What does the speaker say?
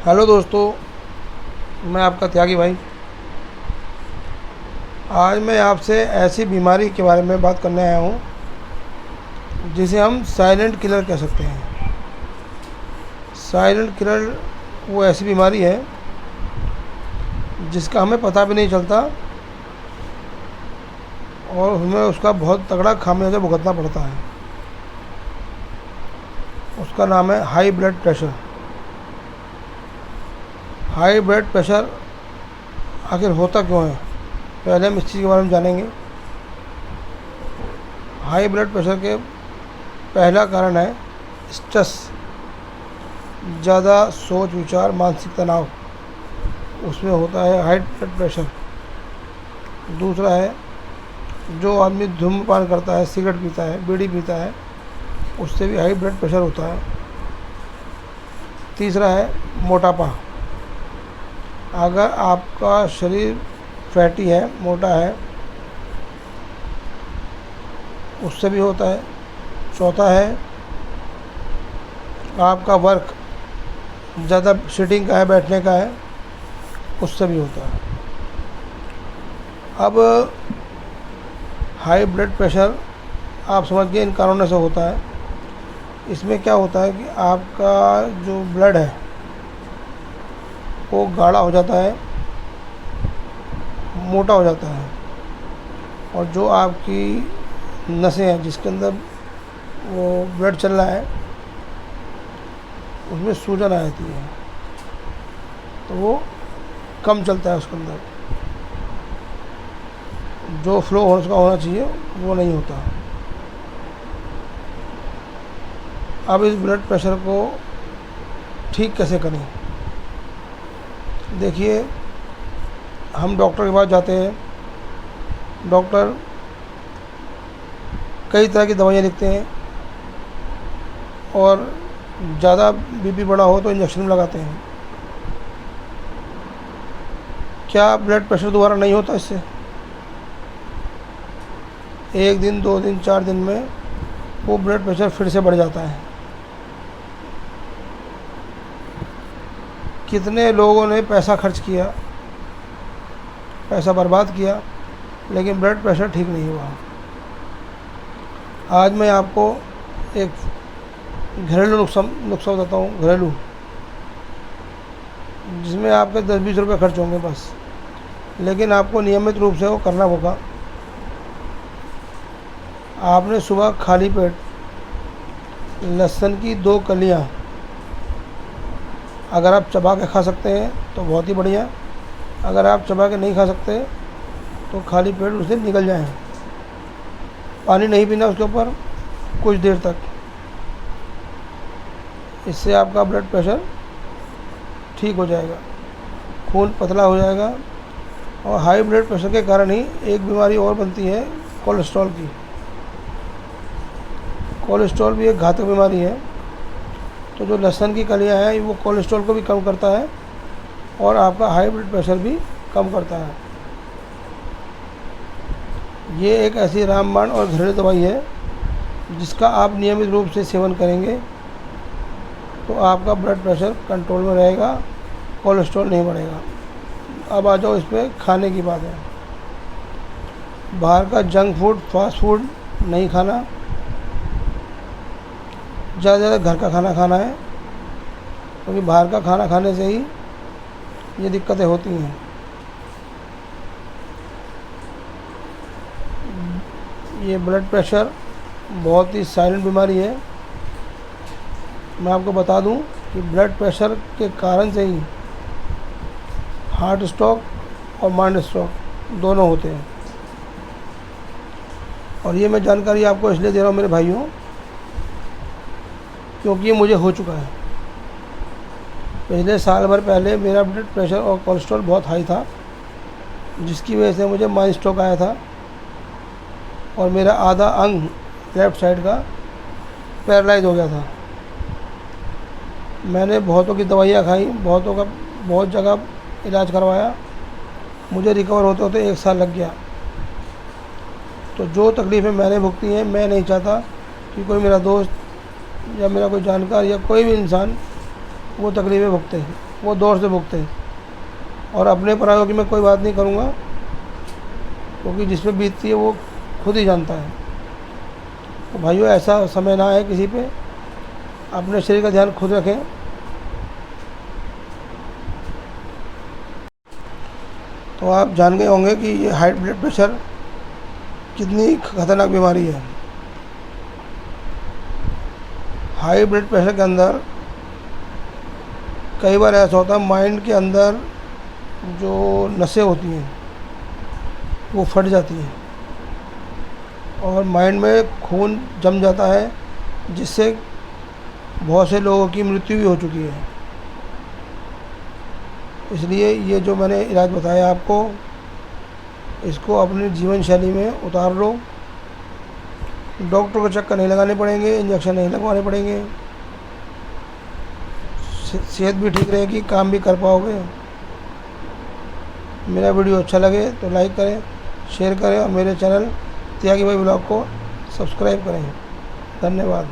Hello दोस्तों, मैं आपका त्यागी भाई। आज मैं आपसे ऐसी बीमारी के बारे में बात करने आया हूँ जिसे हम साइलेंट किलर कह सकते हैं। साइलेंट किलर वो ऐसी बीमारी है जिसका हमें पता भी नहीं चलता और हमें उसका बहुत तगड़ा खामियाजा भुगतना पड़ता है। उसका नाम है high blood pressure. High blood pressure आखिर होता क्यों है, पहले हम इस चीज़ के बारे में जानेंगे। हाई ब्लड प्रेशर के पहला कारण है स्ट्रेस, ज़्यादा सोच विचार, मानसिक तनाव, उसमें होता है हाई ब्लड प्रेशर। दूसरा है जो आदमी धूम्रपान करता है, सिगरेट पीता है, बीड़ी पीता है, उससे भी हाई ब्लड प्रेशर होता है। तीसरा है मोटापा। अगर आपका शरीर फैटी है, मोटा है, उससे भी होता है। चौथा है आपका वर्क ज़्यादा सिटिंग का है, बैठने का है, उससे भी होता है। अब हाई ब्लड प्रेशर आप समझ गए इन कारणों से होता है। इसमें क्या होता है कि आपका जो ब्लड है वो गाढ़ा हो जाता है, मोटा हो जाता है, और जो आपकी नसें हैं जिसके अंदर वो ब्लड चल रहा है उसमें सूजन आ जाती है, तो वो कम चलता है। उसके अंदर जो फ्लो उसका होना चाहिए वो नहीं होता। अब इस ब्लड प्रेशर को ठीक कैसे करें? देखिए, हम डॉक्टर के पास जाते हैं, डॉक्टर कई तरह की दवाइयाँ लिखते हैं और ज़्यादा बीपी बढ़ा हो तो इंजेक्शन लगाते हैं। क्या ब्लड प्रेशर दोबारा नहीं होता इससे? एक दिन, 2 दिन, 4 दिन में वो ब्लड प्रेशर फिर से बढ़ जाता है। कितने लोगों ने पैसा खर्च किया, पैसा बर्बाद किया, लेकिन ब्लड प्रेशर ठीक नहीं हुआ। आज मैं आपको एक घरेलू नुस्खा बताता हूँ, घरेलू, जिसमें आपके 10-20 रुपये खर्च होंगे बस, लेकिन आपको नियमित रूप से वो करना होगा। आपने सुबह खाली पेट लहसुन की 2 कलियाँ अगर आप चबा के खा सकते हैं तो बहुत ही बढ़िया। अगर आप चबा के नहीं खा सकते तो खाली पेट उसे निकल जाएं। पानी नहीं पीना उसके ऊपर कुछ देर तक। इससे आपका ब्लड प्रेशर ठीक हो जाएगा, खून पतला हो जाएगा। और हाई ब्लड प्रेशर के कारण ही एक बीमारी और बनती है, कोलेस्ट्रॉल की। कोलेस्ट्रॉल भी एक घातक बीमारी है। तो जो लहसुन की कलियाँ हैं वो कोलेस्ट्रॉल को भी कम करता है और आपका हाई ब्लड प्रेशर भी कम करता है। ये एक ऐसी रामबाण और घरेलू दवाई है जिसका आप नियमित रूप से सेवन करेंगे तो आपका ब्लड प्रेशर कंट्रोल में रहेगा, कोलेस्ट्रॉल नहीं बढ़ेगा। अब आ जाओ इस पर खाने की बात है। बाहर का जंक फूड, फास्ट फूड नहीं खाना, ज़्यादा से ज़्यादा घर का खाना खाना है, क्योंकि बाहर का खाना खाने से ही ये दिक्कतें होती हैं। ये ब्लड प्रेशर बहुत ही साइलेंट बीमारी है। मैं आपको बता दूं कि ब्लड प्रेशर के कारण से ही हार्ट स्ट्रोक और माइंड स्ट्रोक दोनों होते हैं। और ये मैं जानकारी आपको इसलिए दे रहा हूँ मेरे भाइयों, क्योंकि ये मुझे हो चुका है। पिछले साल भर पहले मेरा ब्लड प्रेशर और कोलेस्ट्रॉल बहुत हाई था, जिसकी वजह से मुझे माइंड स्ट्रोक आया था और मेरा आधा अंग लेफ़्ट साइड का पैरालाइज हो गया था। मैंने बहुतों की दवाइयाँ खाई, बहुत जगह इलाज करवाया, मुझे रिकवर होते होते 1 साल लग गया। तो जो तकलीफ़ें मैंने भुगती हैं, मैं नहीं चाहता कि कोई मेरा दोस्त या मेरा कोई जानकार या कोई भी इंसान वो तकलीफ़ें भुगते हैं। वो दौर से भुगते। और अपने परायों की मैं कोई बात नहीं करूँगा, क्योंकि जिस पे बीतती है वो खुद ही जानता है। तो भाइयों, ऐसा समय ना आए किसी पे, अपने शरीर का ध्यान खुद रखें। तो आप जान गए होंगे कि ये हाई ब्लड प्रेशर कितनी खतरनाक बीमारी है। हाई ब्लड प्रेशर के अंदर कई बार ऐसा होता है, माइंड के अंदर जो नसें होती हैं वो फट जाती हैं और माइंड में खून जम जाता है, जिससे बहुत से लोगों की मृत्यु भी हो चुकी है। इसलिए ये जो मैंने इलाज बताया आपको, इसको अपनी जीवन शैली में उतार लो। डॉक्टर को चक्कर नहीं लगाने पड़ेंगे, इंजेक्शन नहीं लगवाने पड़ेंगे, सेहत भी ठीक रहेगी, काम भी कर पाओगे। मेरा वीडियो अच्छा लगे तो लाइक करें, शेयर करें और मेरे चैनल त्यागी भाई ब्लॉग को सब्सक्राइब करें। धन्यवाद।